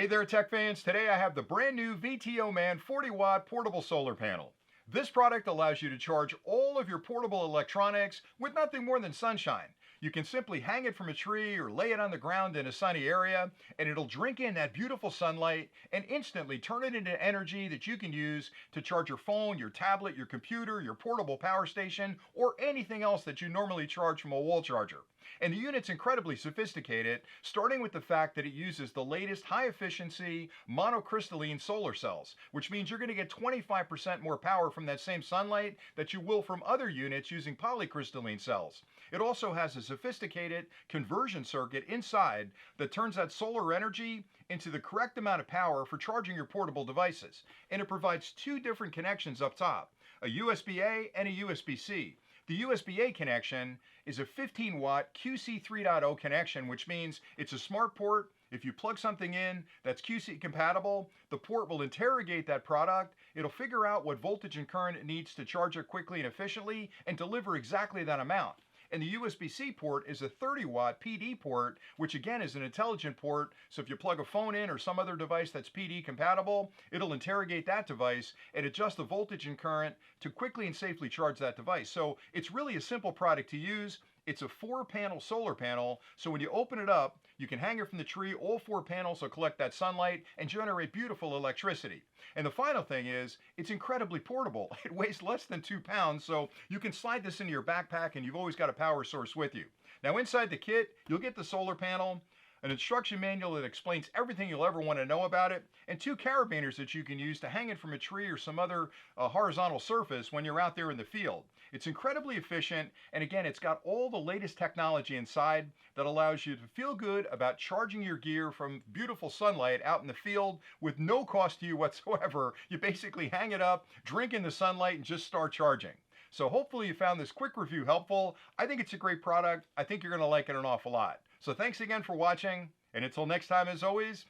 Hey there, tech fans. Today I have the brand new VTOMAN 40-watt portable solar panel. This product allows you to charge all of your portable electronics with nothing more than sunshine. You can simply hang it from a tree or lay it on the ground in a sunny area, and it'll drink in that beautiful sunlight and instantly turn it into energy that you can use to charge your phone, your tablet, your computer, your portable power station, or anything else that you normally charge from a wall charger. And the unit's incredibly sophisticated, starting with the fact that it uses the latest high-efficiency monocrystalline solar cells, which means you're going to get 25% more power from that same sunlight that you will from other units using polycrystalline cells. It also has a sophisticated conversion circuit inside that turns that solar energy into the correct amount of power for charging your portable devices. And it provides two different connections up top, a USB-A and a USB-C. The USB-A connection is a 15-watt QC 3.0 connection, which means it's a smart port. If you plug something in that's QC compatible, the port will interrogate that product. It'll figure out what voltage and current it needs to charge it quickly and efficiently and deliver exactly that amount. And the USB-C port is a 30-watt PD port, which again is an intelligent port. So if you plug a phone in or some other device that's PD compatible, it'll interrogate that device and adjust the voltage and current to quickly and safely charge that device. So it's really a simple product to use. It's a 4-panel solar panel, so when you open it up, you can hang it from the tree. All 4 panels will collect that sunlight and generate beautiful electricity. And the final thing is, it's incredibly portable. It weighs less than 2 pounds, so you can slide this into your backpack and you've always got a power source with you. Now inside the kit, you'll get the solar panel, an instruction manual that explains everything you'll ever want to know about it, and 2 carabiners that you can use to hang it from a tree or some other horizontal surface when you're out there in the field. It's incredibly efficient, and again, it's got all the latest technology inside that allows you to feel good about charging your gear from beautiful sunlight out in the field with no cost to you whatsoever. You basically hang it up, drink in the sunlight, and just start charging. So hopefully you found this quick review helpful. I think it's a great product. I think you're going to like it an awful lot. So thanks again for watching, and until next time, as always,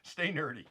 stay nerdy.